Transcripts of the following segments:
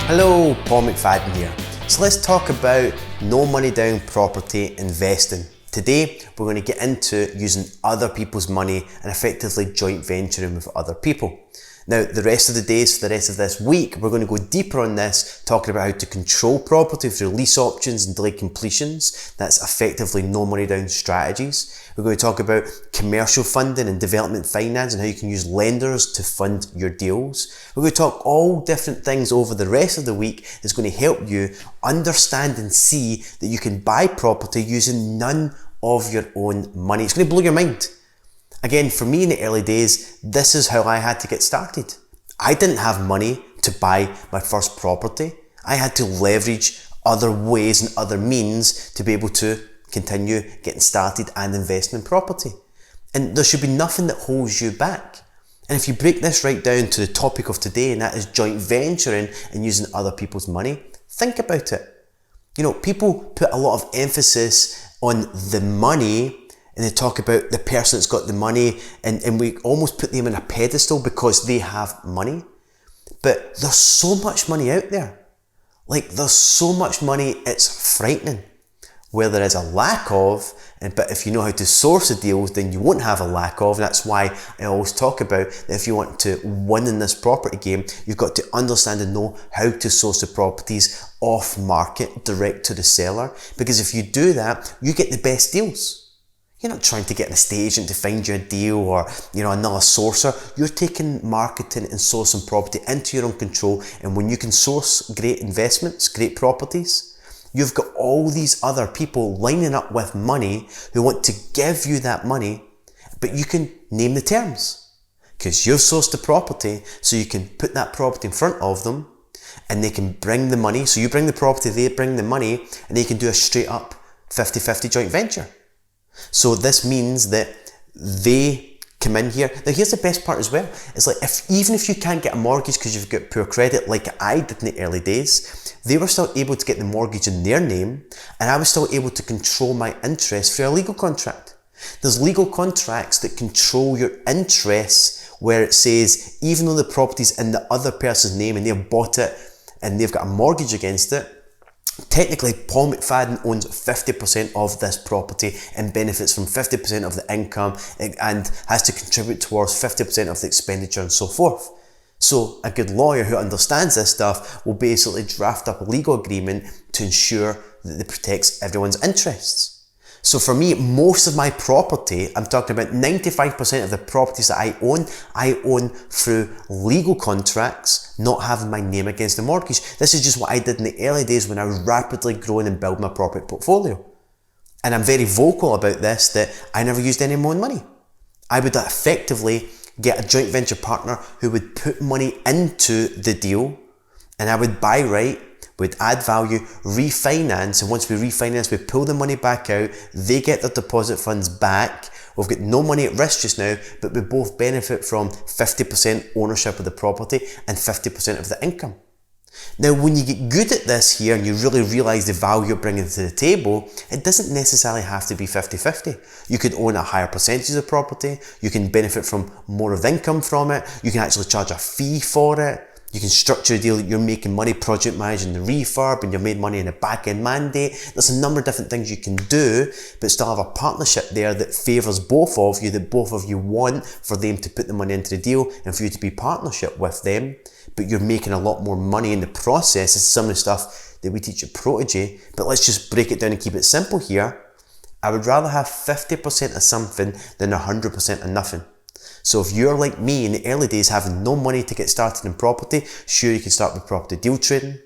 Hello, Paul McFadden here. So let's talk about no money down property investing. Today, we're going to get into using other people's money and effectively joint venturing with other people. Now, the rest of the days for the rest of this week, we're going to go deeper on this, talking about how to control property through lease options and delay completions. That's effectively no money down strategies. We're going to talk about commercial funding and development finance and how you can use lenders to fund your deals. We're going to talk all different things over the rest of the week that's going to help you understand and see that you can buy property using none of your own money. It's going to blow your mind. Again, for me in the early days, this is how I had to get started. I didn't have money to buy my first property. I had to leverage other ways and other means to be able to continue getting started and investing in property. And there should be nothing that holds you back. And if you break this right down to the topic of today, and that is joint venturing and using other people's money, think about it. You know, people put a lot of emphasis on the money and they talk about the person that's got the money and we almost put them on a pedestal because they have money. But there's so much money out there. Like there's so much money, it's frightening. Where there is a lack of, but if you know how to source the deals, then you won't have a lack of. And that's why I always talk about that if you want to win in this property game, you've got to understand and know how to source the properties off market, direct to the seller. Because if you do that, you get the best deals. You're not trying to get an estate agent to find you a deal or, another sourcer. You're taking marketing and sourcing property into your own control. And when you can source great investments, great properties, you've got all these other people lining up with money who want to give you that money, but you can name the terms because you've sourced the property, so you can put that property in front of them and they can bring the money. So you bring the property, they bring the money, and they can do a straight up 50-50 joint venture. So this means that they come in here. Now here's the best part as well. It's like even if you can't get a mortgage because you've got poor credit like I did in the early days, they were still able to get the mortgage in their name and I was still able to control my interest through a legal contract. There's legal contracts that control your interests where it says even though the property's in the other person's name and they've bought it and they've got a mortgage against it, technically, Paul McFadden owns 50% of this property and benefits from 50% of the income and has to contribute towards 50% of the expenditure and so forth. So a good lawyer who understands this stuff will basically draft up a legal agreement to ensure that it protects everyone's interests. So for me, most of my property, I'm talking about 95% of the properties that I own through legal contracts, not having my name against the mortgage. This is just what I did in the early days when I was rapidly growing and building my property portfolio. And I'm very vocal about this, that I never used any more money. I would effectively get a joint venture partner who would put money into the deal and I would buy right, would add value, refinance, and once we refinance, we pull the money back out, they get their deposit funds back, we've got no money at risk just now, but we both benefit from 50% ownership of the property and 50% of the income. Now, when you get good at this here and you really realise the value you're bringing to the table, it doesn't necessarily have to be 50-50. You could own a higher percentage of the property, you can benefit from more of the income from it, you can actually charge a fee for it, you can structure a deal that you're making money project managing the refurb and you've made money in a back-end mandate. There's a number of different things you can do, but still have a partnership there that favours both of you, that both of you want for them to put the money into the deal and for you to be partnership with them. But you're making a lot more money in the process. It's some of the stuff that we teach at Protege, but let's just break it down and keep it simple here. I would rather have 50% of something than 100% of nothing. So if you're like me in the early days having no money to get started in property, sure, you can start with property deal trading.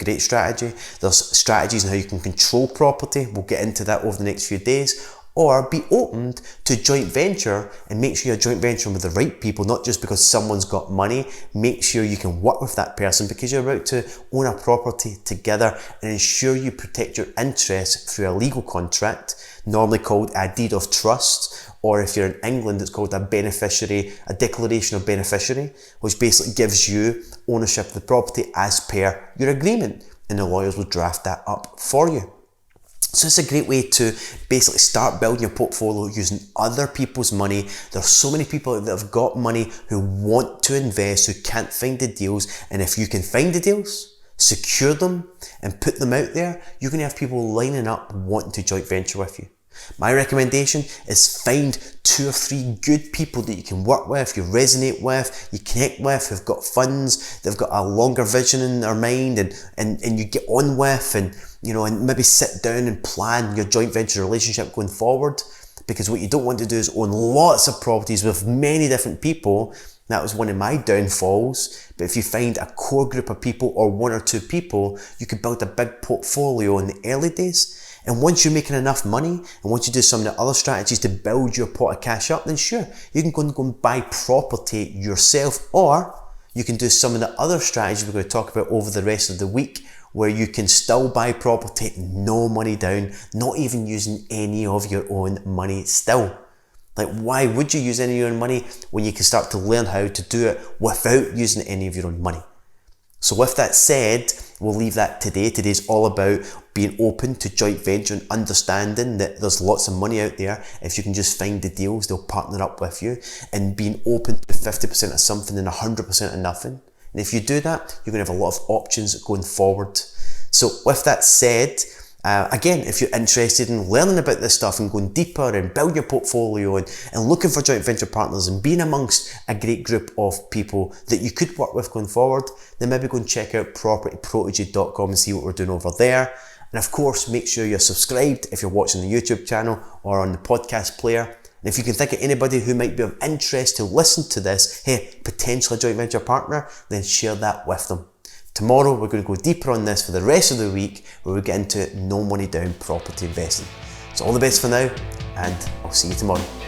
Great strategy. There's strategies on how you can control property. We'll get into that over the next few days. Or be open to joint venture and make sure you're joint venturing with the right people, not just because someone's got money. Make sure you can work with that person because you're about to own a property together and ensure you protect your interests through a legal contract, normally called a deed of trust, or if you're in England, it's called a beneficiary, a declaration of beneficiary, which basically gives you ownership of the property as per your agreement, and the lawyers will draft that up for you. So it's a great way to basically start building your portfolio using other people's money. There's so many people that have got money who want to invest, who can't find the deals. And if you can find the deals, secure them, and put them out there, you're going to have people lining up wanting to joint venture with you. My recommendation is find 2 or 3 good people that you can work with, you resonate with, you connect with, who've got funds, they've got a longer vision in their mind, and you get on with, and maybe sit down and plan your joint venture relationship going forward. Because what you don't want to do is own lots of properties with many different people. That was one of my downfalls. But if you find a core group of people or 1 or 2 people, you can build a big portfolio in the early days. And once you're making enough money, and once you do some of the other strategies to build your pot of cash up, then sure, you can go and buy property yourself, or you can do some of the other strategies we're going to talk about over the rest of the week, where you can still buy property, no money down, not even using any of your own money still. Like, why would you use any of your own money when you can start to learn how to do it without using any of your own money? So with that said, we'll leave that today. Today's all about being open to joint venture and understanding that there's lots of money out there. If you can just find the deals, they'll partner up with you, and being open to 50% of something and 100% of nothing. And if you do that, you're going to have a lot of options going forward. So with that said, again, if you're interested in learning about this stuff and going deeper and building your portfolio and looking for joint venture partners and being amongst a great group of people that you could work with going forward, then maybe go and check out propertyprotege.com and see what we're doing over there. And of course, make sure you're subscribed if you're watching the YouTube channel or on the podcast player. And if you can think of anybody who might be of interest to listen to this, hey, potentially a joint venture partner, then share that with them. Tomorrow, we're going to go deeper on this for the rest of the week, where we get into no money down property investing. So all the best for now, and I'll see you tomorrow.